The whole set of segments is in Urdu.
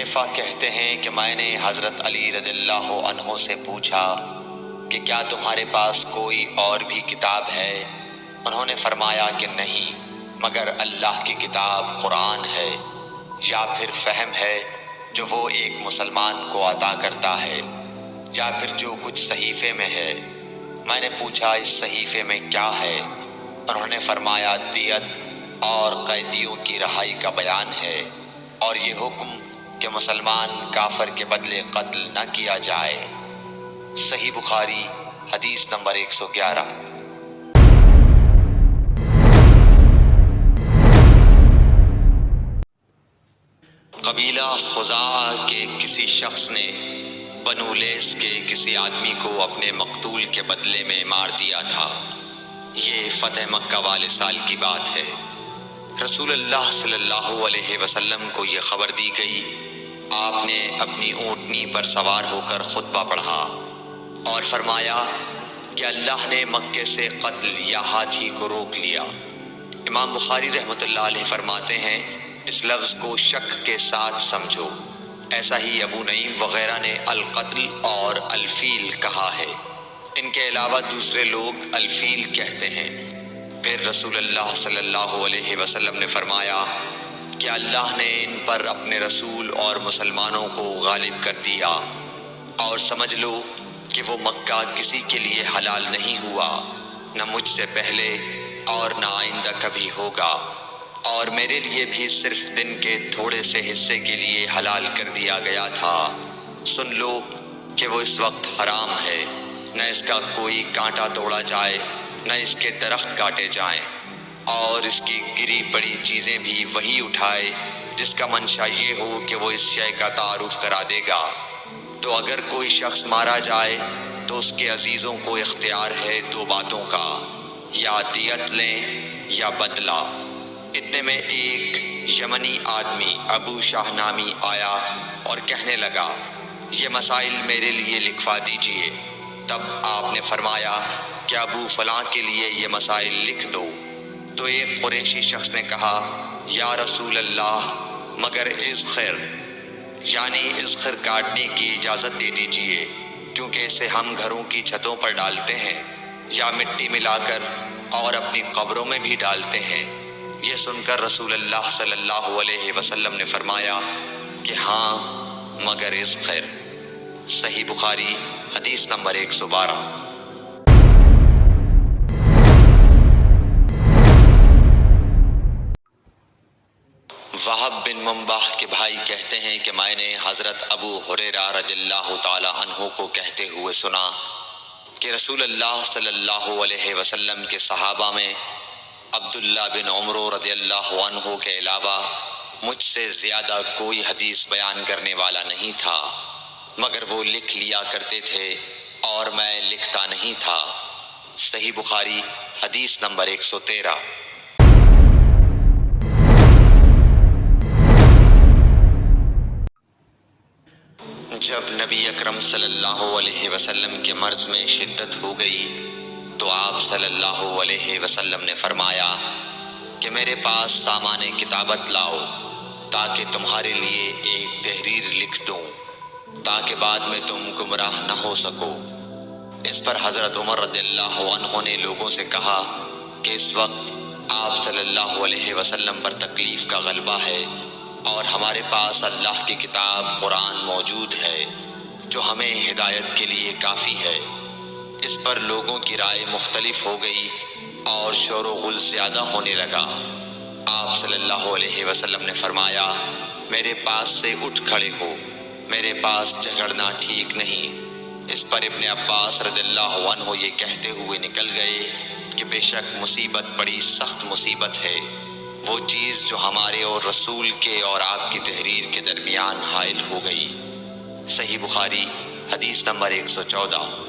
حذیفہ کہتے ہیں کہ میں نے حضرت علی رضی اللہ عنہ سے پوچھا کہ کیا تمہارے پاس کوئی اور بھی کتاب ہے؟ انہوں نے فرمایا کہ نہیں مگر اللہ کی کتاب قرآن ہے، یا پھر فہم ہے جو وہ ایک مسلمان کو عطا کرتا ہے، یا پھر جو کچھ صحیفے میں ہے۔ میں نے پوچھا اس صحیفے میں کیا ہے؟ انہوں نے فرمایا دیت اور قیدیوں کی رہائی کا بیان ہے، اور یہ حکم کہ مسلمان کافر کے بدلے قتل نہ کیا جائے۔ صحیح بخاری حدیث نمبر 111۔ قبیلہ خزاعہ کے کسی شخص نے بنو لیث کے کسی آدمی کو اپنے مقتول کے بدلے میں مار دیا تھا۔ یہ فتح مکہ والے سال کی بات ہے۔ رسول اللہ صلی اللہ علیہ وسلم کو یہ خبر دی گئی۔ آپ نے اپنی اونٹنی پر سوار ہو کر خطبہ پڑھا اور فرمایا کہ اللہ نے مکے سے قتل یا ہاتھی کو روک لیا۔ امام بخاری رحمۃ اللہ علیہ فرماتے ہیں اس لفظ کو شک کے ساتھ سمجھو۔ ایسا ہی ابو نعیم وغیرہ نے القتل اور الفیل کہا ہے۔ ان کے علاوہ دوسرے لوگ الفیل کہتے ہیں۔ پھر رسول اللہ صلی اللہ علیہ وسلم نے فرمایا کہ اللہ نے ان پر اپنے رسول اور مسلمانوں کو غالب کر دیا، اور سمجھ لو کہ وہ مکہ کسی کے لیے حلال نہیں ہوا، نہ مجھ سے پہلے اور نہ آئندہ کبھی ہوگا، اور میرے لیے بھی صرف دن کے تھوڑے سے حصے کے لیے حلال کر دیا گیا تھا۔ سن لو کہ وہ اس وقت حرام ہے، نہ اس کا کوئی کانٹا توڑا جائے، نہ اس کے درخت کاٹے جائیں، اور اس کی گری پڑی چیزیں بھی وہی اٹھائے جس کا منشا یہ ہو کہ وہ اس شے کا تعارف کرا دے گا۔ تو اگر کوئی شخص مارا جائے تو اس کے عزیزوں کو اختیار ہے دو باتوں کا، یا دیت لیں یا بدلہ۔ اتنے میں ایک یمنی آدمی ابو شاہ نامی آیا اور کہنے لگا یہ مسائل میرے لیے لکھوا دیجئے۔ تب آپ نے فرمایا کہ ابو فلاں کے لیے یہ مسائل لکھ دو۔ تو ایک قریشی شخص نے کہا یا رسول اللہ مگر اذخر، یعنی اذخر کاٹنے کی اجازت دے دیجئے، کیونکہ اسے ہم گھروں کی چھتوں پر ڈالتے ہیں، یا مٹی ملا کر اور اپنی قبروں میں بھی ڈالتے ہیں۔ یہ سن کر رسول اللہ صلی اللہ علیہ وسلم نے فرمایا کہ ہاں مگر اذخر۔ صحیح بخاری حدیث نمبر 112۔ وہب بن منبح کے بھائی کہتے ہیں کہ میں نے حضرت ابو ہریرہ رضی اللہ تعالی عنہ کو کہتے ہوئے سنا کہ رسول اللہ صلی اللہ علیہ وسلم کے صحابہ میں عبداللہ بن عمر رضی اللہ عنہ کے علاوہ مجھ سے زیادہ کوئی حدیث بیان کرنے والا نہیں تھا، مگر وہ لکھ لیا کرتے تھے اور میں لکھتا نہیں تھا۔ صحیح بخاری حدیث نمبر 113۔ جب نبی اکرم صلی اللہ علیہ وسلم کے مرض میں شدت ہو گئی تو آپ صلی اللہ علیہ وسلم نے فرمایا کہ میرے پاس سامان کتابت لاؤ تاکہ تمہارے لیے ایک تحریر لکھ دوں، تاکہ بعد میں تم گمراہ نہ ہو سکو۔ اس پر حضرت عمر رضی اللہ عنہ نے لوگوں سے کہا کہ اس وقت آپ صلی اللہ علیہ وسلم پر تکلیف کا غلبہ ہے، اور ہمارے پاس اللہ کی کتاب قرآن موجود ہے جو ہمیں ہدایت کے لیے کافی ہے۔ اس پر لوگوں کی رائے مختلف ہو گئی اور شور و غل زیادہ ہونے لگا۔ آپ صلی اللہ علیہ وسلم نے فرمایا میرے پاس سے اٹھ کھڑے ہو، میرے پاس جھگڑنا ٹھیک نہیں۔ اس پر ابن عباس رضی اللہ عنہ یہ کہتے ہوئے نکل گئے کہ بے شک مصیبت بڑی سخت مصیبت ہے، وہ چیز جو ہمارے اور رسول کے اور آپ کی تحریر کے درمیان حائل ہو گئی۔ صحیح بخاری حدیث نمبر 114۔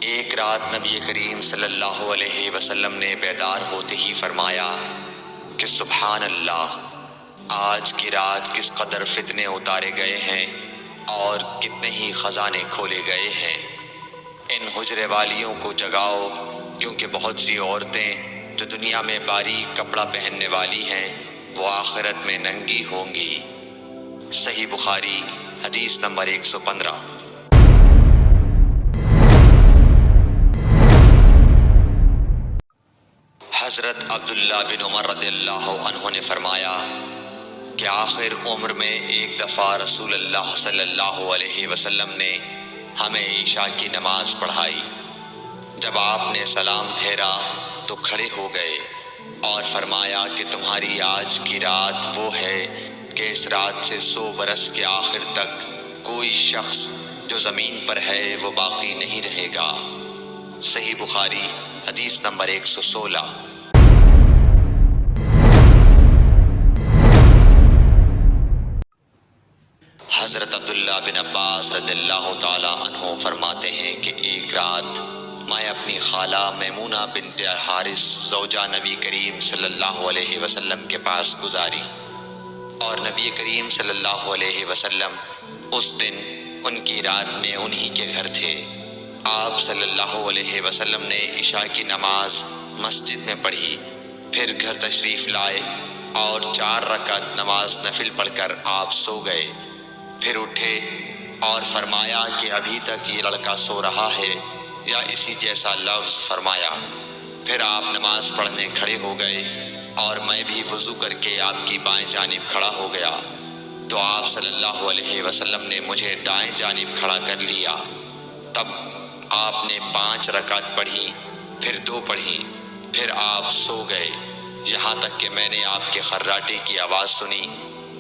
ایک رات نبی کریم صلی اللہ علیہ وسلم نے بیدار ہوتے ہی فرمایا کہ سبحان اللہ، آج کی رات کس قدر فتنے اتارے گئے ہیں اور کتنے ہی خزانے کھولے گئے ہیں۔ ان حجرے والیوں کو جگاؤ، کیونکہ بہت سی عورتیں جو دنیا میں باریک کپڑا پہننے والی ہیں وہ آخرت میں ننگی ہوں گی۔ صحیح بخاری حدیث نمبر 115۔ حضرت عبداللہ بن عمر رضی اللہ عنہ نے فرمایا کہ آخر عمر میں ایک دفعہ رسول اللہ صلی اللہ علیہ وسلم نے ہمیں عشاء کی نماز پڑھائی۔ جب آپ نے سلام پھیرا تو کھڑے ہو گئے اور فرمایا کہ تمہاری آج کی رات وہ ہے کہ اس رات سے 100 برس کے آخر تک کوئی شخص جو زمین پر ہے وہ باقی نہیں رہے گا۔ صحیح بخاری حدیث نمبر 116۔ حضرت عبداللہ بن عباس رضی اللہ تعالی عنہ فرماتے ہیں کہ ایک رات میں اپنی خالہ میمونہ بنت حارث زوجہ نبی کریم صلی اللہ علیہ وسلم کے پاس گزاری، اور نبی کریم صلی اللہ علیہ وسلم اس دن ان کی رات میں انہی کے گھر تھے۔ آپ صلی اللہ علیہ وسلم نے عشاء کی نماز مسجد میں پڑھی، پھر گھر تشریف لائے اور 4 رکعت نماز نفل پڑھ کر آپ سو گئے۔ پھر اٹھے اور فرمایا کہ ابھی تک یہ لڑکا سو رہا ہے یا اسی جیسا لفظ فرمایا۔ پھر آپ نماز پڑھنے کھڑے ہو گئے اور میں بھی وضو کر کے آپ کی بائیں جانب کھڑا ہو گیا تو آپ صلی اللہ علیہ وسلم نے مجھے دائیں جانب کھڑا کر لیا۔ تب آپ نے 5 رکعت پڑھی، پھر 2 پڑھی، پھر آپ سو گئے یہاں تک کہ میں نے آپ کے خراٹے کی آواز سنی۔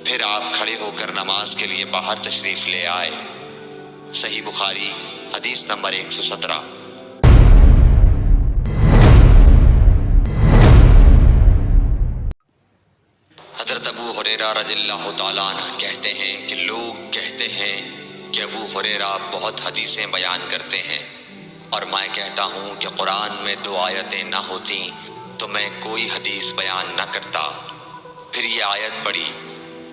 پھر آپ کھڑے ہو کر نماز کے لیے باہر تشریف لے آئے۔ صحیح بخاری حدیث نمبر 117۔ حضرت ابو ہریرہ رضی اللہ تعالیٰ عنہ کہتے ہیں کہ لوگ کہتے ہیں کہ ابو ہریرہ بہت حدیثیں بیان کرتے ہیں، اور میں کہتا ہوں کہ قرآن میں 2 آیتیں نہ ہوتیں تو میں کوئی حدیث بیان نہ کرتا۔ پھر یہ آیت پڑھی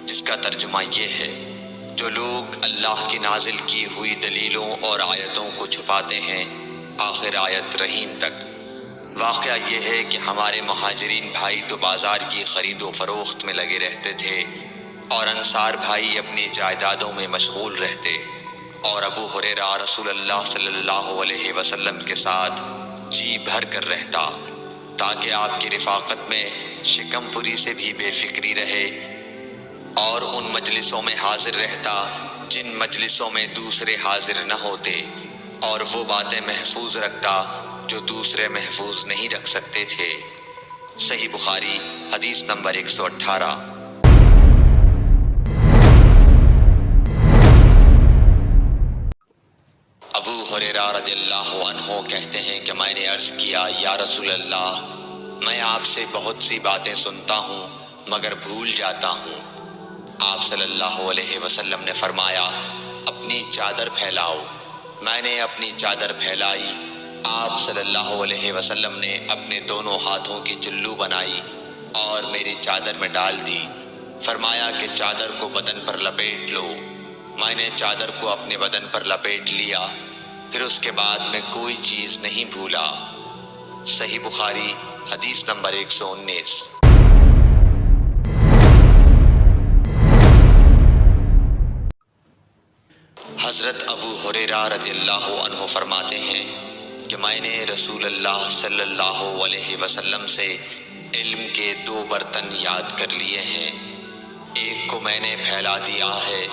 جس کا ترجمہ یہ ہے، جو لوگ اللہ کی نازل کی ہوئی دلیلوں اور آیتوں کو چھپاتے ہیں، آخر آیت رحیم تک۔ واقعہ یہ ہے کہ ہمارے مہاجرین بھائی تو بازار کی خرید و فروخت میں لگے رہتے تھے اور انصار بھائی اپنی جائیدادوں میں مشغول رہتے، اور ابو ہریرہ رسول اللہ صلی اللہ علیہ وسلم کے ساتھ جی بھر کر رہتا تاکہ آپ کی رفاقت میں شکم پوری سے بھی بے فکری رہے، اور ان مجلسوں میں حاضر رہتا جن مجلسوں میں دوسرے حاضر نہ ہوتے، اور وہ باتیں محفوظ رکھتا جو دوسرے محفوظ نہیں رکھ سکتے تھے۔ صحیح بخاری حدیث نمبر 118۔ ابو ہریرہ رضی اللہ عنہ کہتے ہیں کہ میں نے عرض کیا، یا رسول اللہ، میں آپ سے بہت سی باتیں سنتا ہوں مگر بھول جاتا ہوں۔ آپ صلی اللہ علیہ وسلم نے فرمایا، اپنی چادر پھیلاؤ۔ میں نے اپنی چادر پھیلائی۔ آپ صلی اللہ علیہ وسلم نے اپنے دونوں ہاتھوں کی چلو بنائی اور میری چادر میں ڈال دی۔ فرمایا کہ چادر کو بدن پر لپیٹ لو۔ میں نے چادر کو اپنے بدن پر لپیٹ لیا، پھر اس کے بعد میں کوئی چیز نہیں بھولا۔ صحیح بخاری حدیث نمبر 119۔ حضرت ابو ہریرہ رضی اللہ عنہ فرماتے ہیں کہ میں نے رسول اللہ صلی اللہ علیہ وسلم سے علم کے 2 برتن یاد کر لیے ہیں، ایک کو میں نے پھیلا دیا ہے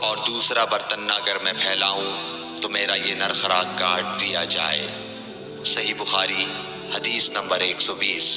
اور دوسرا برتن اگر میں پھیلاؤں تو میرا یہ نرخرا کاٹ دیا جائے۔ صحیح بخاری حدیث نمبر 120۔